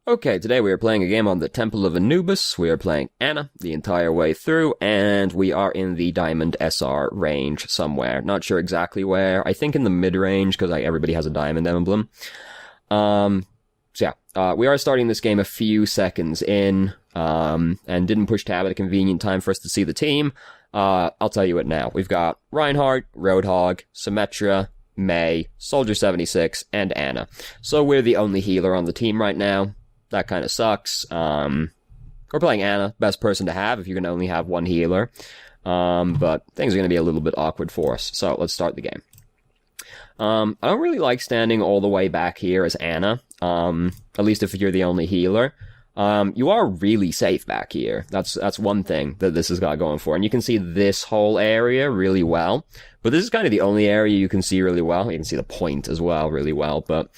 Okay, today we are playing a game on the Temple of Anubis. We are playing Anna the entire way through, and we are in the Diamond SR range somewhere. Not sure exactly where. I think in the mid-range, because everybody has a diamond emblem. We are starting this game a few seconds in, and didn't push tab at a convenient time for us to see the team. I'll tell you it now. We've got Reinhardt, Roadhog, Symmetra, May, Soldier 76, and Anna. So we're the only healer on the team right now. That kind of sucks. We're playing Anna, best person to have if you can only have one healer. But things are going to be a little bit awkward for us. So let's start the game. I don't really like standing all the way back here as Anna. At least if you're the only healer. You are really safe back here. That's one thing that this has got going for. And you can see this whole area really well. But this is kind of the only area you can see really well. You can see the point as well really well. But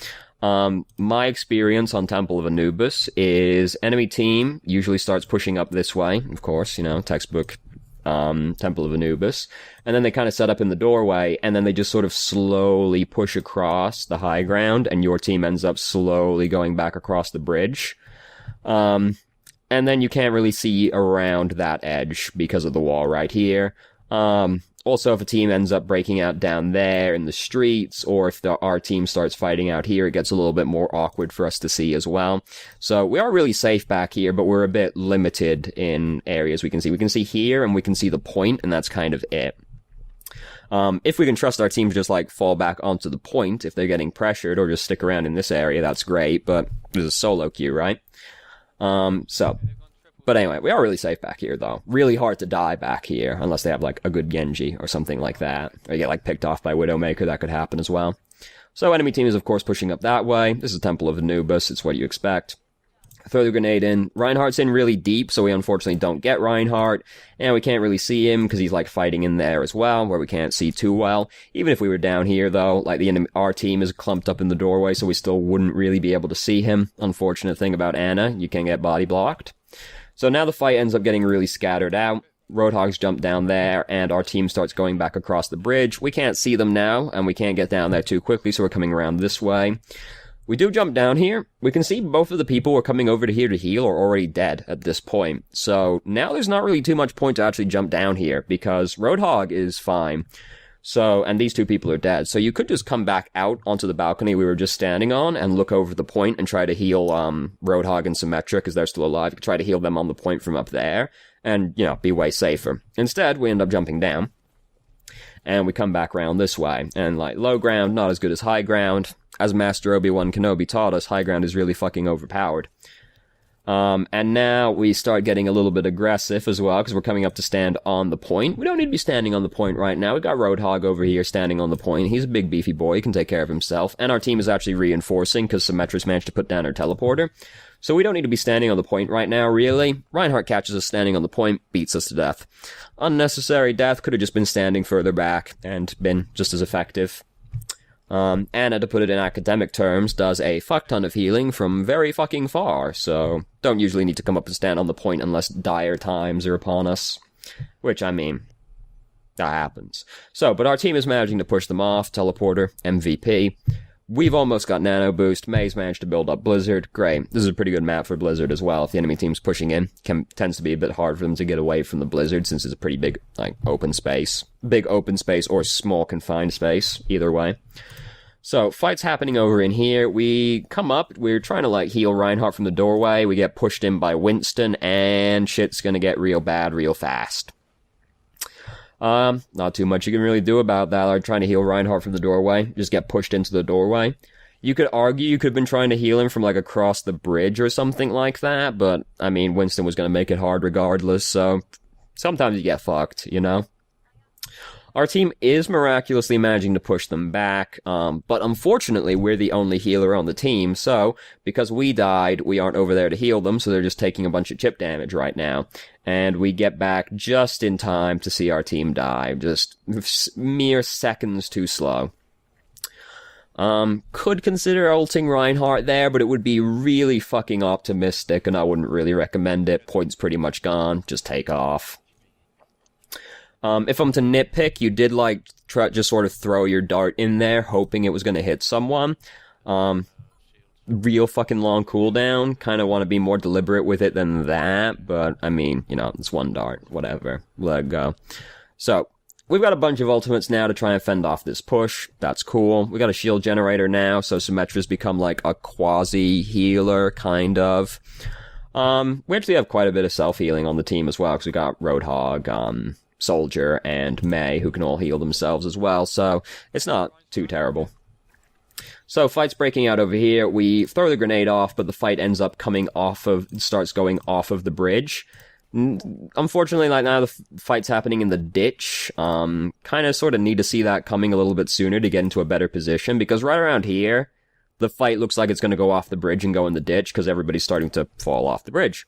my experience on Temple of Anubis is enemy team usually starts pushing up this way. Of course, textbook Temple of Anubis. And then they kind of set up in the doorway, and then they just sort of slowly push across the high ground, and your team ends up slowly going back across the bridge. And then you can't really see around that edge because of the wall right here. Also, if a team ends up breaking out down there in the streets, or if our team starts fighting out here, it gets a little bit more awkward for us to see as well. So we are really safe back here, but we're a bit limited in areas we can see. We can see here, and we can see the point, and that's kind of it. If we can trust our team to just, fall back onto the point if they're getting pressured, or just stick around in this area, that's great, but there's a solo queue, right? But anyway, we are really safe back here, though. Really hard to die back here, unless they have, a good Genji or something like that. Or you get, picked off by Widowmaker, that could happen as well. So enemy team is, of course, pushing up that way. This is Temple of Anubis, it's what you expect. Throw the grenade in. Reinhardt's in really deep, so we unfortunately don't get Reinhardt. And we can't really see him, because he's, fighting in there as well, where we can't see too well. Even if we were down here, though, our team is clumped up in the doorway, so we still wouldn't really be able to see him. Unfortunate thing about Anna, you can get body blocked. So now the fight ends up getting really scattered out. Roadhogs jump down there, and our team starts going back across the bridge. We can't see them now, and we can't get down there too quickly, so we're coming around this way. We do jump down here. We can see both of the people who are coming over to here to heal are already dead at this point. So now there's not really too much point to actually jump down here, because Roadhog is fine. So, and these two people are dead. So you could just come back out onto the balcony we were just standing on and look over the point and try to heal Roadhog and Symmetra, because they're still alive. You could try to heal them on the point from up there and, be way safer. Instead, we end up jumping down. And we come back around this way. And, low ground, not as good as high ground. As Master Obi-Wan Kenobi taught us, high ground is really fucking overpowered. And now we start getting a little bit aggressive as well, because we're coming up to stand on the point. We don't need to be standing on the point right now. We got Roadhog over here standing on the point. He's a big beefy boy. He can take care of himself. And our team is actually reinforcing, because Symmetra's managed to put down her teleporter. So we don't need to be standing on the point right now, really. Reinhardt catches us standing on the point, beats us to death. Unnecessary death, could have just been standing further back and been just as effective. Anna, to put it in academic terms, does a fuck ton of healing from very fucking far, so don't usually need to come up and stand on the point unless dire times are upon us. Which, that happens. So, but our team is managing to push them off. Teleporter, MVP. We've almost got Nano Boost. May's managed to build up Blizzard. Great. This is a pretty good map for Blizzard as well. If the enemy team's pushing in, tends to be a bit hard for them to get away from the Blizzard, since it's a pretty big, open space. Big open space or small confined space, either way. So, fight's happening over in here. We come up, we're trying to, heal Reinhardt from the doorway. We get pushed in by Winston, and shit's gonna get real bad real fast. Not too much you can really do about that. Trying to heal Reinhardt from the doorway. Just get pushed into the doorway. You could argue you could have been trying to heal him from, across the bridge or something like that, but, Winston was gonna make it hard regardless, so sometimes you get fucked, Our team is miraculously managing to push them back, but unfortunately we're the only healer on the team, so because we died, we aren't over there to heal them, so they're just taking a bunch of chip damage right now. And we get back just in time to see our team die, just mere seconds too slow. Could consider ulting Reinhardt there, but it would be really fucking optimistic, and I wouldn't really recommend it. Point's pretty much gone, just take off. If I'm to nitpick, you did, just sort of throw your dart in there, hoping it was going to hit someone. real fucking long cooldown. Kind of want to be more deliberate with it than that, but I mean, you know, it's one dart, whatever. Let it go. So, we've got a bunch of ultimates now to try and fend off this push. That's cool. We got a shield generator now, so Symmetra's become like a quasi-healer, kind of. We actually have quite a bit of self-healing on the team as well, because we got Roadhog, Soldier, and May, who can all heal themselves as well, so it's not too terrible. So, fight's breaking out over here. We throw the grenade off, but the fight ends up starts going off of the bridge. Unfortunately, like now, the fight's happening in the ditch. Kind of sort of need to see that coming a little bit sooner to get into a better position, because right around here, the fight looks like it's going to go off the bridge and go in the ditch, because everybody's starting to fall off the bridge.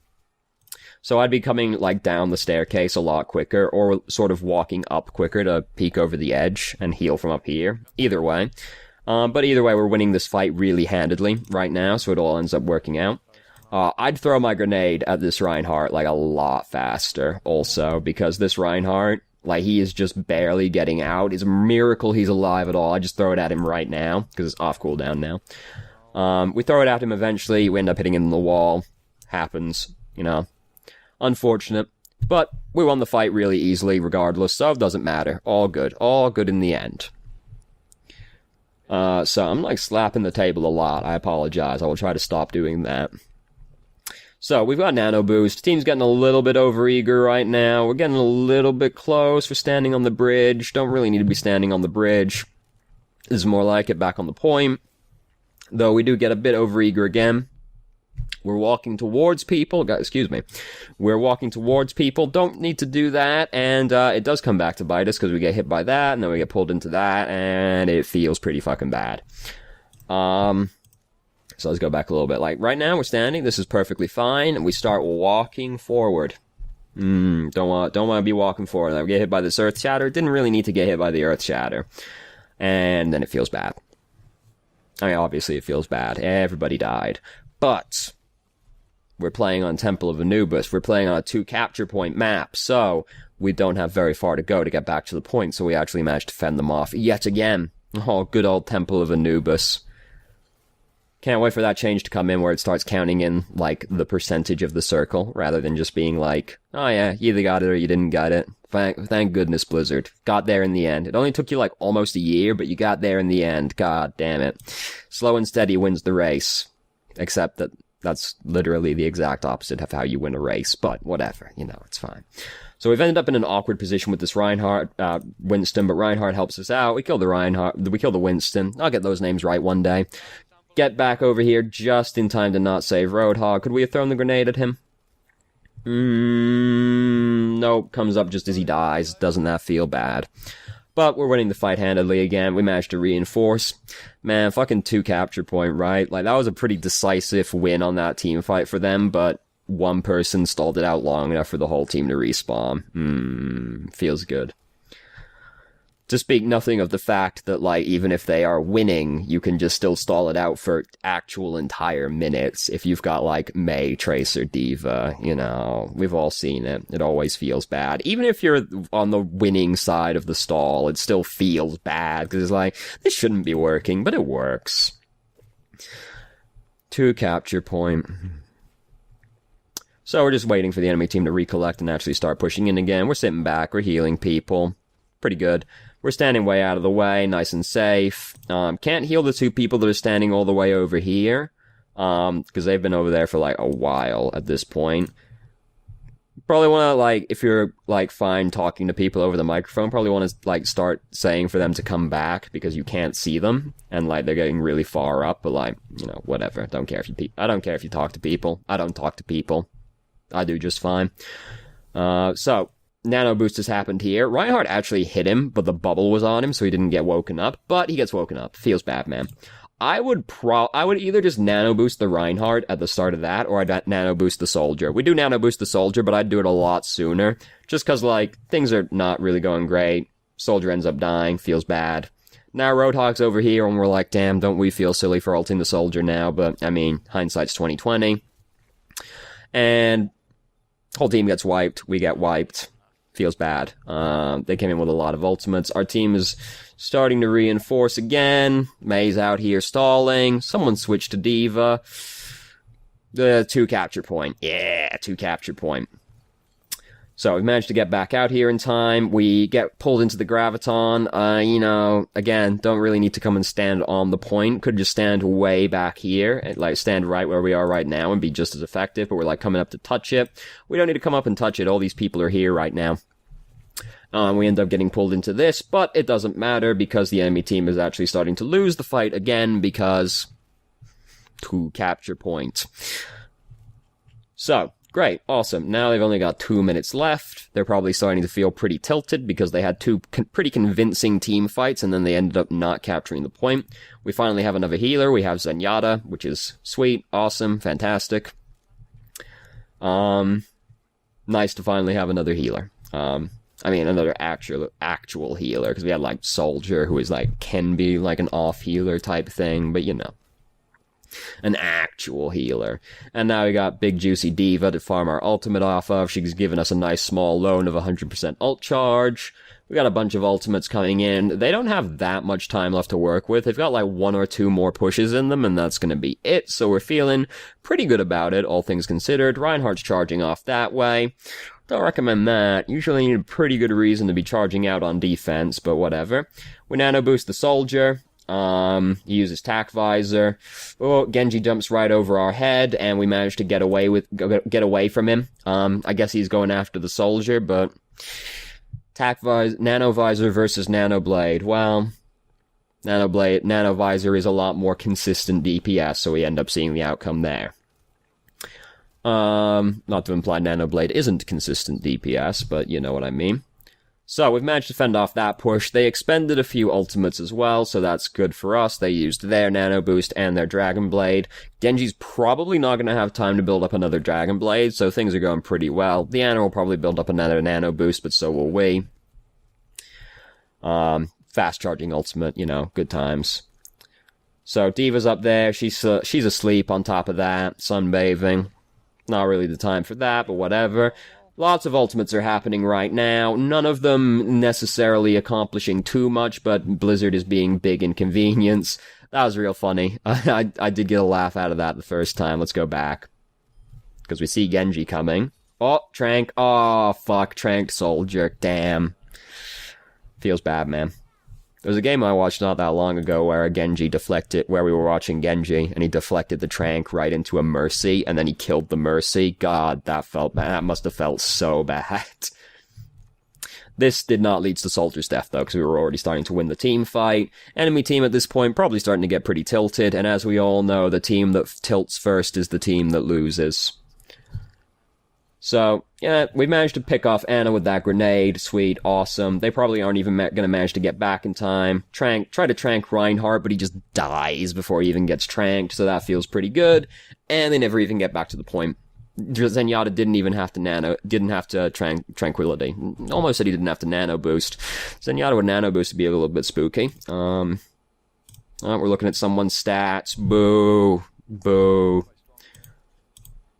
So I'd be coming, like, down the staircase a lot quicker, or sort of walking up quicker to peek over the edge and heal from up here. Either way. But either way, we're winning this fight really handedly right now, so it all ends up working out. I'd throw my grenade at this Reinhardt, like, a lot faster, also, because this Reinhardt, like, he is just barely getting out. It's a miracle he's alive at all. I just throw it at him right now, because it's off cooldown now. We throw it at him eventually, we end up hitting him in the wall. Happens, you know. Unfortunate. But we won the fight really easily, regardless, so it doesn't matter. All good. All good in the end. So I'm, like, slapping the table a lot. I apologize. I will try to stop doing that. So, we've got Nano Boost. Team's getting a little bit overeager right now. We're getting a little bit close. We're standing on the bridge. Don't really need to be standing on the bridge. This is more like it back on the point. Though we do get a bit overeager again. We're walking towards people. Excuse me. We're walking towards people. Don't need to do that. And it does come back to bite us because we get hit by that. And then we get pulled into that. And it feels pretty fucking bad. So let's go back a little bit. Like, right now we're standing. This is perfectly fine. And we start walking forward. Don't want to be walking forward. Like, we get hit by this Earth Shatter. Didn't really need to get hit by the Earth Shatter. And then it feels bad. I mean, obviously it feels bad. Everybody died. But we're playing on Temple of Anubis. We're playing on a 2 capture point map. So we don't have very far to go to get back to the point. So we actually managed to fend them off yet again. Oh, good old Temple of Anubis. Can't wait for that change to come in where it starts counting in, like, the percentage of the circle, rather than just being like, oh yeah, you either got it or you didn't get it. Thank goodness, Blizzard. Got there in the end. It only took you, like, almost a year, but you got there in the end. God damn it. Slow and steady wins the race. Except that that's literally the exact opposite of how you win a race, but whatever, you know, it's fine. So we've ended up in an awkward position with this Reinhardt, Winston, but Reinhardt helps us out. We kill the Winston. I'll get those names right one day. Get back over here just in time to not save Roadhog. Could we have thrown the grenade at him? Nope. Comes up just as he dies. Doesn't that feel bad? But we're winning the fight handedly again. We managed to reinforce. Man, fucking 2 capture point, right? Like, that was a pretty decisive win on that team fight for them, but one person stalled it out long enough for the whole team to respawn. Feels good. To speak nothing of the fact that, like, even if they are winning, you can just still stall it out for actual entire minutes if you've got, like, May, Tracer, Diva, you know, we've all seen it. It always feels bad. Even if you're on the winning side of the stall, it still feels bad, because it's like, this shouldn't be working, but it works. 2 capture point. So we're just waiting for the enemy team to recollect and actually start pushing in again. We're sitting back, we're healing people. Pretty good. We're standing way out of the way, nice and safe. Can't heal the 2 people that are standing all the way over here, because they've been over there for, like, a while at this point. Probably want to, like, if you're, like, fine talking to people over the microphone, probably want to, like, start saying for them to come back, because you can't see them, and, like, they're getting really far up, but, like, you know, whatever. I don't care if you talk to people. I don't talk to people. I do just fine. So Nano Boost has happened here. Reinhardt actually hit him, but the bubble was on him, so he didn't get woken up. But he gets woken up. Feels bad, man. I would either just Nano Boost the Reinhardt at the start of that, or I'd Nano Boost the Soldier. We do Nano Boost the Soldier, but I'd do it a lot sooner. Just cause, like, things are not really going great. Soldier ends up dying. Feels bad. Now Roadhog's over here, and we're like, damn, don't we feel silly for ulting the Soldier now? But, I mean, hindsight's 20/20. And whole team gets wiped. We get wiped. Feels bad. They came in with a lot of ultimates. Our team is starting to reinforce again. May's out here stalling. Someone switched to D.Va. 2 capture point. Yeah, 2 capture point. So we managed to get back out here in time. We get pulled into the Graviton. Again, don't really need to come and stand on the point. Could just stand way back here, and like stand right where we are right now and be just as effective, but we're like coming up to touch it. We don't need to come up and touch it. All these people are here right now. We end up getting pulled into this, but it doesn't matter because the enemy team is actually starting to lose the fight again because 2 capture points. So, great, awesome. Now they've only got 2 minutes left. They're probably starting to feel pretty tilted because they had 2 pretty convincing team fights and then they ended up not capturing the point. We finally have another healer. We have Zenyatta, which is sweet, awesome, fantastic. Nice to finally have another healer. Another actual healer, because we had, like, Soldier, who is, like, can be, like, an off-healer type thing, but, an actual healer. And now we got big juicy D.Va to farm our ultimate off of. She's given us a nice small loan of 100% ult charge. We got a bunch of ultimates coming in. They don't have that much time left to work with. They've got like 1 or 2 more pushes in them, and that's gonna be it. So we're feeling pretty good about it, all things considered. Reinhardt's charging off that way. Don't recommend that. Usually need a pretty good reason to be charging out on defense, but whatever. We nano boost the Soldier. He uses tack visor. Oh, Genji jumps right over our head, and we managed to get away from him. I guess he's going after the Soldier, but nano visor versus nano blade. Well, nano visor is a lot more consistent DPS, so we end up seeing the outcome there. Not to imply nano blade isn't consistent DPS, but you know what I mean. So, we've managed to fend off that push. They expended a few ultimates as well, so that's good for us. They used their Nano Boost and their Dragon Blade. Genji's probably not going to have time to build up another Dragon Blade, so things are going pretty well. The Ana will probably build up another Nano Boost, but so will we. Fast charging ultimate, good times. So, D.Va's up there. She's asleep on top of that, sunbathing. Not really the time for that, but whatever. Lots of ultimates are happening right now, none of them necessarily accomplishing too much, but Blizzard is being big inconvenience. That was real funny. I did get a laugh out of that the first time. Let's go back. Because we see Genji coming. Oh, Trank. Oh, fuck. Tranked Soldier. Damn. Feels bad, man. There was a game I watched not that long ago where a Genji deflected, where we were watching Genji, and he deflected the Trank right into a Mercy, and then he killed the Mercy. God, that felt bad. That must have felt so bad. This did not lead to Soldier's death, though, because we were already starting to win the team fight. Enemy team at this point probably starting to get pretty tilted, and as we all know, the team that tilts first is the team that loses. So, yeah, we managed to pick off Ana with that grenade. Sweet, awesome. They probably aren't even gonna manage to get back in time. Try to trank Reinhardt, but he just dies before he even gets tranked, so that feels pretty good. And they never even get back to the point. Zenyatta didn't have to Tranquility. Almost said he didn't have to nano boost. Zenyatta with nano boost would be a little bit spooky. We're looking at someone's stats. Boo. Boo.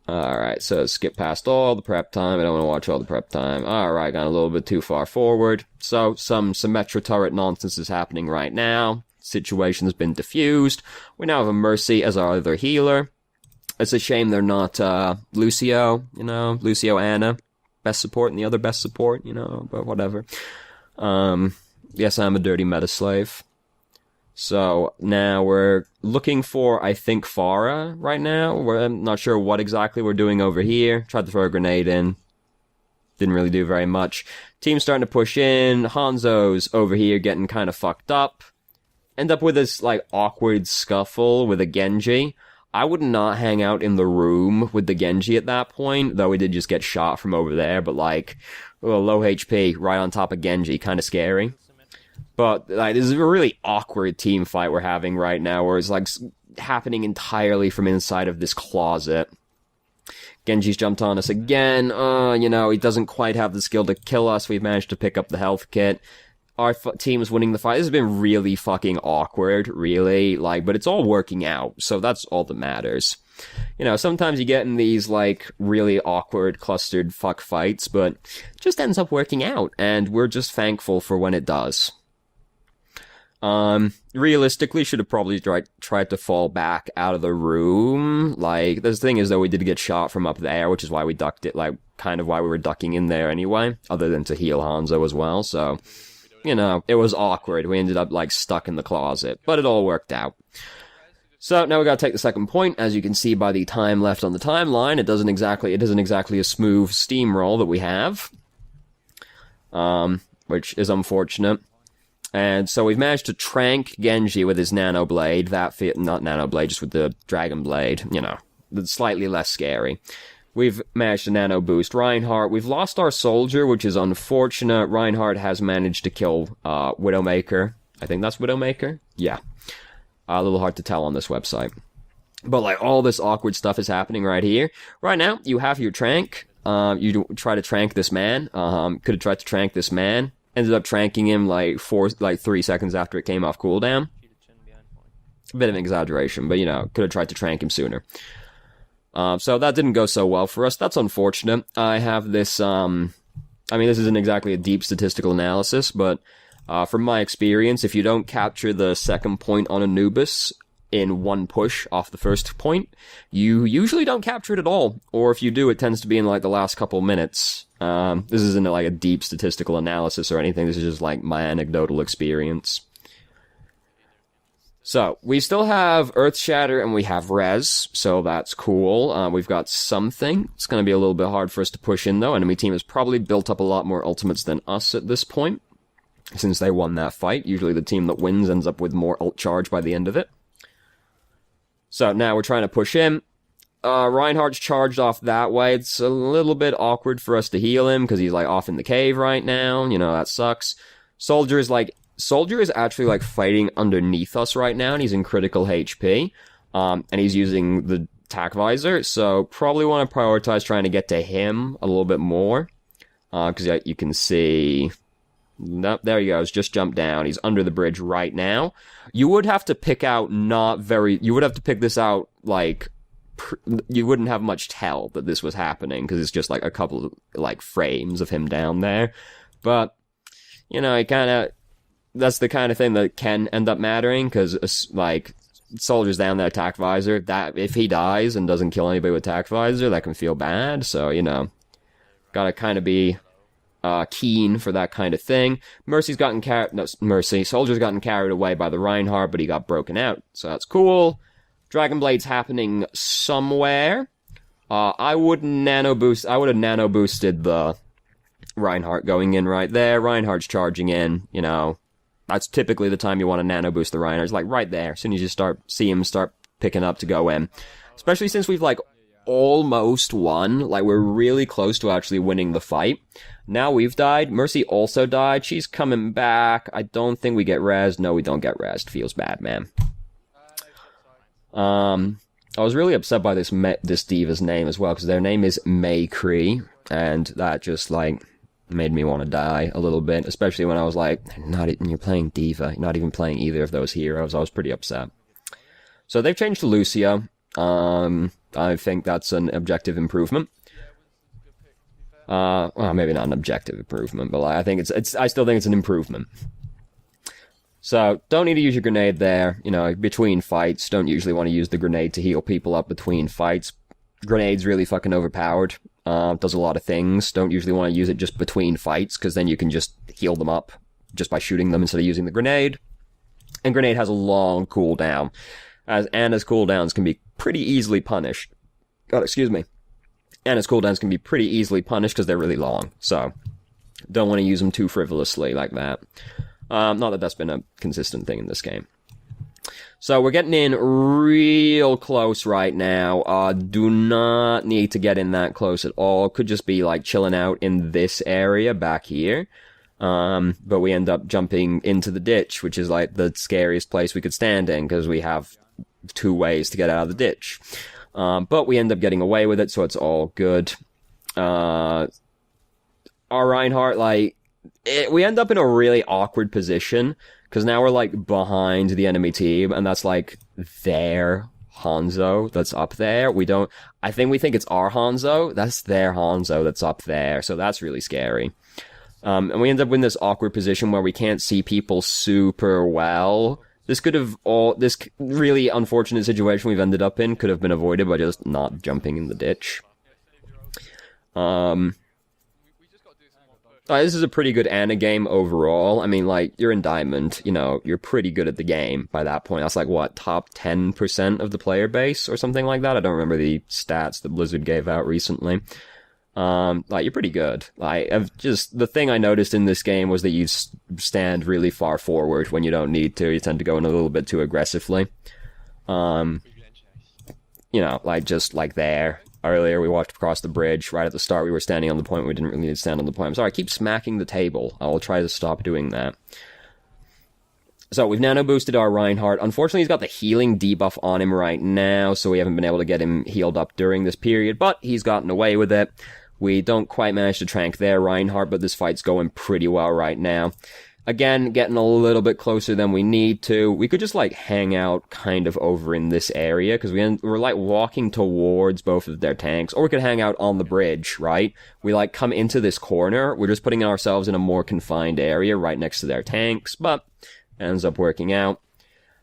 Alright, so skip past all the prep time. I don't want to watch all the prep time. Alright, gone a little bit too far forward. So, some Symmetra turret nonsense is happening right now. Situation's been diffused. We now have a Mercy as our other healer. It's a shame they're not, Lucio, Lucio Ana. Best support and the other best support, but whatever. Yes, I'm a dirty meta slave. So, now we're looking for, I think, Pharah right now. I'm not sure what exactly we're doing over here. Tried to throw a grenade in. Didn't really do very much. Team's starting to push in. Hanzo's over here getting kind of fucked up. End up with this, awkward scuffle with a Genji. I would not hang out in the room with the Genji at that point, though we did just get shot from over there, but low HP right on top of Genji, kind of scary. But, this is a really awkward team fight we're having right now, where it's, happening entirely from inside of this closet. Genji's jumped on us again. He doesn't quite have the skill to kill us. We've managed to pick up the health kit. Our team's winning the fight. This has been really fucking awkward, really. But it's all working out, so that's all that matters. sometimes you get in these, like, really awkward, clustered fuck fights, but it just ends up working out, and we're just thankful for when it does. Realistically, should have probably tried to fall back out of the room. Like, the thing is, though, we did get shot from up there, which is why we ducked it, like, kind of why we were ducking in there anyway, other than to heal Hanzo as well, so, it was awkward. We ended up, like, stuck in the closet, but it all worked out. So, now we gotta take the second point. As you can see by the time left on the timeline, it isn't exactly a smooth steamroll that we have, which is unfortunate. And so we've managed to trank Genji with his Nano Blade, not Nano Blade, just with the Dragon Blade, that's slightly less scary. We've managed to Nano Boost Reinhardt. We've lost our soldier, which is unfortunate. Reinhardt has managed to kill, Widowmaker. I think that's Widowmaker? Yeah. A little hard to tell on this website. But, like, all this awkward stuff is happening right here. Right now, you have your trank. You try to trank this man. Could have tried to trank this man. Ended up tranking him, like, 3 seconds after it came off cooldown. A bit of an exaggeration, but, could have tried to trank him sooner. So that didn't go so well for us. That's unfortunate. I have this, this isn't exactly a deep statistical analysis, but, from my experience, if you don't capture the second point on Anubis in one push off the first point, you usually don't capture it at all. Or if you do, it tends to be in, like, the last couple minutes. This isn't, like, a deep statistical analysis or anything. This is just, like, my anecdotal experience. So, we still have Earth Shatter and we have Res, so that's cool. We've got something. It's gonna be a little bit hard for us to push in, though. Enemy team has probably built up a lot more ultimates than us at this point, since they won that fight. Usually the team that wins ends up with more ult charge by the end of it. So, now we're trying to push in. Reinhardt's charged off that way. It's a little bit awkward for us to heal him, because he's, like, off in the cave right now. That sucks. Soldier is actually, like, fighting underneath us right now, and he's in critical HP. And he's using the attack visor, so probably want to prioritize trying to get to him a little bit more. Because you can see... Nope, there he goes, just jumped down. He's under the bridge right now. You would have to pick out you would have to pick this out, like... you wouldn't have much tell that this was happening, because it's just, like, a couple of, like, frames of him down there. But, that's the kind of thing that can end up mattering, because, like, soldiers down that attack visor, that, if he dies and doesn't kill anybody with attack visor, that can feel bad, so, gotta kind of be, keen for that kind of thing. Soldier's gotten carried away by the Reinhardt, but he got broken out, so that's cool. Dragon Blade's happening somewhere. I would have nano boosted the Reinhardt going in right there. Reinhardt's charging in, That's typically the time you want to nano boost the Reinhardt. It's like right there. As soon as you see him start picking up to go in. Especially since we've, like, almost won. Like, we're really close to actually winning the fight. Now we've died. Mercy also died. She's coming back. I don't think we get rezzed. No, we don't get rezzed. Feels bad, man. I was really upset by this diva's name as well, because their name is Maycree, and that just, like, made me want to die a little bit, especially when I was like, you're playing Diva, you're not even playing either of those heroes. I was pretty upset. So they've changed to Lucio. I think that's an objective improvement. Well, maybe not an objective improvement, but I think I still think it's an improvement. So, don't need to use your grenade there, between fights. Don't usually want to use the grenade to heal people up between fights. Grenade's really fucking overpowered. Does a lot of things. Don't usually want to use it just between fights, because then you can just heal them up just by shooting them instead of using the grenade. And grenade has a long cooldown, as cooldowns can be pretty easily punished. God, excuse me. Anna's cooldowns can be pretty easily punished because they're really long, so don't want to use them too frivolously like that. Not that that's been a consistent thing in this game. So we're getting in real close right now. Do not need to get in that close at all. Could just be like chilling out in this area back here. But we end up jumping into the ditch, which is like the scariest place we could stand in because we have 2 ways to get out of the ditch. But we end up getting away with it, so it's all good. Our Reinhardt, we end up in a really awkward position, because now we're, behind the enemy team, and that's, their Hanzo that's up there. I think we think it's our Hanzo. That's their Hanzo that's up there. So that's really scary. And we end up in this awkward position where we can't see people super well. This really unfortunate situation we've ended up in could have been avoided by just not jumping in the ditch. This is a pretty good Ana game overall. I mean, like, you're in Diamond, you're pretty good at the game by that point. That's like, what, top 10% of the player base or something like that? I don't remember the stats that Blizzard gave out recently. You're pretty good. The thing I noticed in this game was that you stand really far forward when you don't need to. You tend to go in a little bit too aggressively. Just like there. Earlier, we walked across the bridge. Right at the start, we were standing on the point. We didn't really need to stand on the point. I'm sorry, I keep smacking the table. I'll try to stop doing that. So, we've nano boosted our Reinhardt. Unfortunately, he's got the healing debuff on him right now, so we haven't been able to get him healed up during this period, but he's gotten away with it. We don't quite manage to trank their Reinhardt, but this fight's going pretty well right now. Again, getting a little bit closer than we need to. We could just, hang out kind of over in this area, because we're, walking towards both of their tanks, or we could hang out on the bridge, right? We, come into this corner. We're just putting ourselves in a more confined area right next to their tanks, but ends up working out.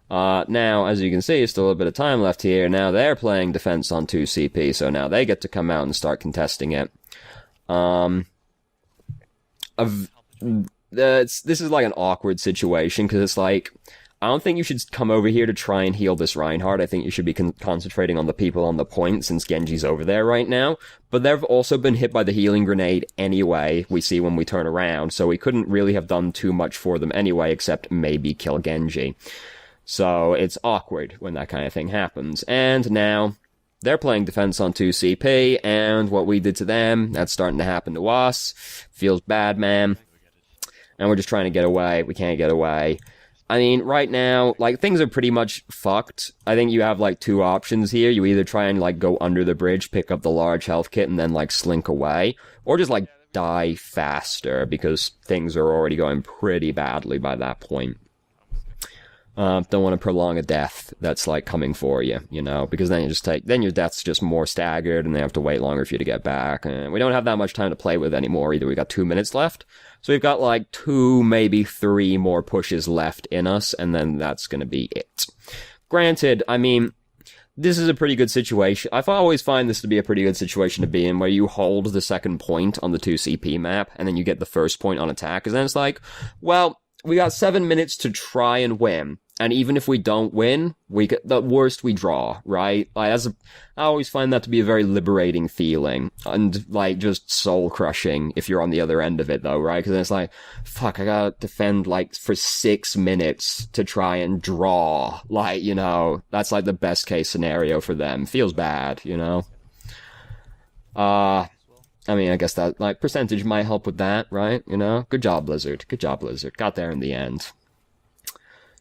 Now, as you can see, still a little bit of time left here. Now they're playing defense on 2 CP, so now they get to come out and start contesting it. This is an awkward situation, because it's I don't think you should come over here to try and heal this Reinhardt. I think you should be concentrating on the people on the point, since Genji's over there right now. But they've also been hit by the healing grenade anyway, we see when we turn around, so we couldn't really have done too much for them anyway, except maybe kill Genji. So it's awkward when that kind of thing happens. And now they're playing defense on 2 CP, and what we did to them, that's starting to happen to us. Feels bad, man. And we're just trying to get away. We can't get away. I mean, right now, things are pretty much fucked. I think you have, 2 options here. You either try and, go under the bridge, pick up the large health kit, and then, slink away. Or just, die faster, because things are already going pretty badly by that point. Don't want to prolong a death that's, coming for you, because then then your death's just more staggered, and they have to wait longer for you to get back. And we don't have that much time to play with anymore either. We got 2 minutes left. So we've got, 2, maybe 3 more pushes left in us, and then that's gonna be it. Granted, I mean, this is a pretty good situation. I always find this to be a pretty good situation to be in, where you hold the second point on the 2 CP map, and then you get the first point on attack, because then it's well, we got 7 minutes to try and win. And even if we don't win, the worst we draw, right? I always find that to be a very liberating feeling. And, just soul-crushing if you're on the other end of it, though, right? Because then it's fuck, I gotta defend, for 6 minutes to try and draw. That's, the best-case scenario for them. Feels bad, I mean, I guess that, percentage might help with that, right? Good job, Blizzard. Good job, Blizzard. Got there in the end.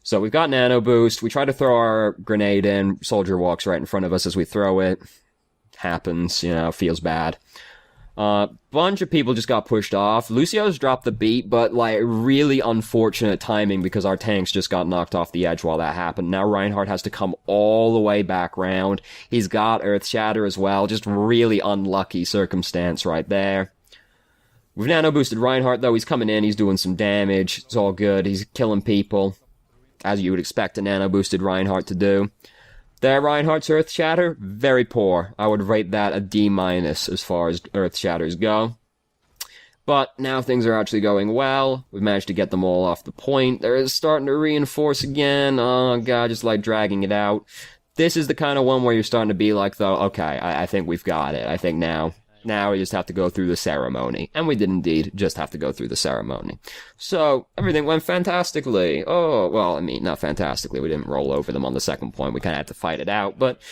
So we've got nano boost. We try to throw our grenade in. Soldier walks right in front of us as we throw it. Happens, feels bad. Bunch of people just got pushed off. Lucio's dropped the beat, but really unfortunate timing because our tanks just got knocked off the edge while that happened. Now Reinhardt has to come all the way back round. He's got Earth Shatter as well. Just really unlucky circumstance right there. We've nano boosted Reinhardt though. He's coming in. He's doing some damage. It's all good. He's killing people, as you would expect a nano-boosted Reinhardt to do. Their Reinhardt's Earth Shatter, very poor. I would rate that a D- as far as Earth Shatters go. But now things are actually going well. We've managed to get them all off the point. They're starting to reinforce again. Oh god, just dragging it out. This is the kind of one where you're starting to be though, okay, I think we've got it. I think now we just have to go through the ceremony. And we did indeed just have to go through the ceremony. So, everything went fantastically. Oh, well, I mean, not fantastically. We didn't roll over them on the second point. We kind of had to fight it out. But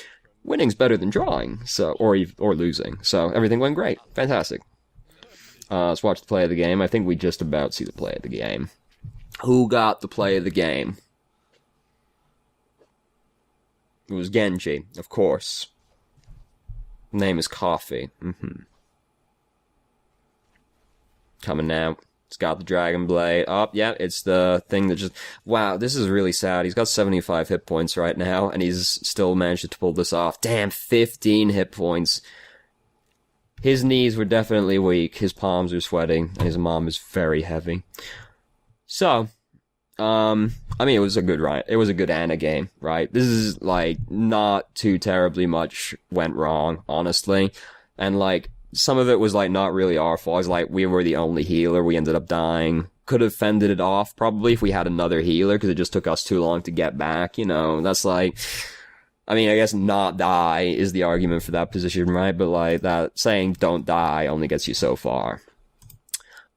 winning's better than drawing, so or losing. So, everything went great. Fantastic. Let's watch the play of the game. I think we just about see the play of the game. Who got the play of the game? It was Genji, of course. Name is Coffee. Coming out. It's got the Dragon Blade. Oh, yeah, it's the thing that just... Wow, this is really sad. He's got 75 hit points right now, and he's still managed to pull this off. Damn, 15 hit points. His knees were definitely weak, his palms were sweating, and his mom is very heavy. So, I mean, it was a good Anna game, right? This is, like, not too terribly much went wrong, honestly. And, like, some of it was, like, not really our fault. It's like, we were the only healer, we ended up dying. Could have fended it off, probably, if we had another healer, because it just took us too long to get back, you know? That's, like... I mean, I guess not die is the argument for that position, right? But, like, that saying don't die only gets you so far.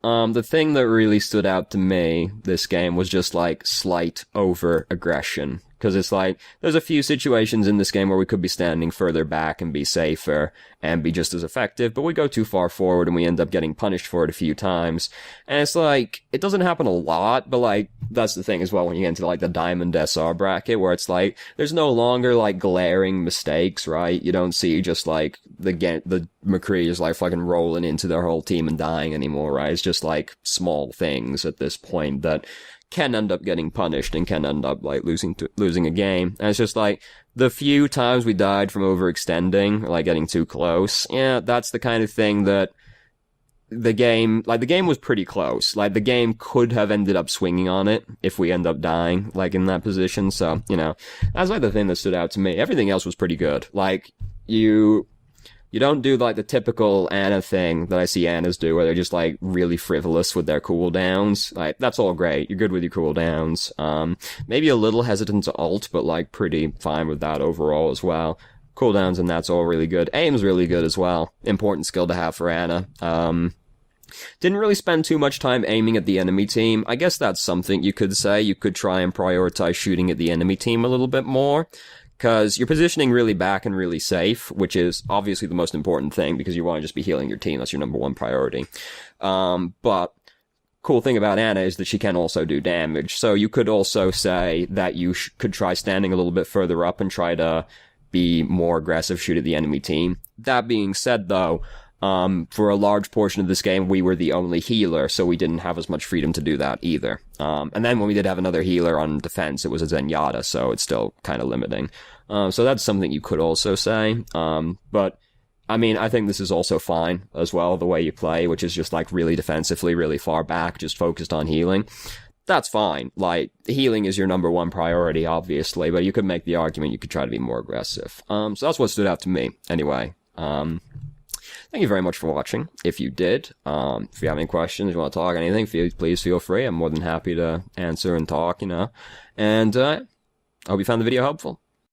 The thing that really stood out to me this game was just, like, slight over-aggression. Because it's like, there's a few situations in this game where we could be standing further back and be safer and be just as effective, but we go too far forward and we end up getting punished for it a few times. And it's like, it doesn't happen a lot, but like, that's the thing as well when you get into like the Diamond SR bracket, where it's like, there's no longer like glaring mistakes, right? You don't see just like the McCree is like fucking rolling into their whole team and dying anymore, right? It's just like small things at this point that can end up getting punished and can end up like losing a game. And it's just like the few times we died from overextending, like getting too close. Yeah, that's the kind of thing that the game was pretty close. Like the game could have ended up swinging on it if we end up dying like in that position. So, you know, that's like the thing that stood out to me. Everything else was pretty good. Like you don't do like the typical Anna thing that I see Annas do, where they're just like really frivolous with their cooldowns. Like, that's all great. You're good with your cooldowns. Maybe a little hesitant to ult, but like pretty fine with that overall as well. Cooldowns and that's all really good. Aim's really good as well. Important skill to have for Anna. Didn't really spend too much time aiming at the enemy team. I guess that's something you could say. You could try and prioritize shooting at the enemy team a little bit more. Because you're positioning really back and really safe, which is obviously the most important thing, because you want to just be healing your team. That's your number one priority. But cool thing about Anna is that she can also do damage. So you could also say that you could try standing a little bit further up and try to be more aggressive, shoot at the enemy team. That being said, though, for a large portion of this game, we were the only healer, so we didn't have as much freedom to do that either. And then when we did have another healer on defense, it was a Zenyatta, so it's still kind of limiting. So that's something you could also say. But, I mean, I think this is also fine as well, the way you play, which is just like really defensively, really far back, just focused on healing. That's fine. Like, healing is your number one priority, obviously, but you could make the argument you could try to be more aggressive. So that's what stood out to me, anyway. Thank you very much for watching. If you did, if you have any questions, you want to talk, anything, please feel free. I'm more than happy to answer and talk, you know. And I hope you found the video helpful.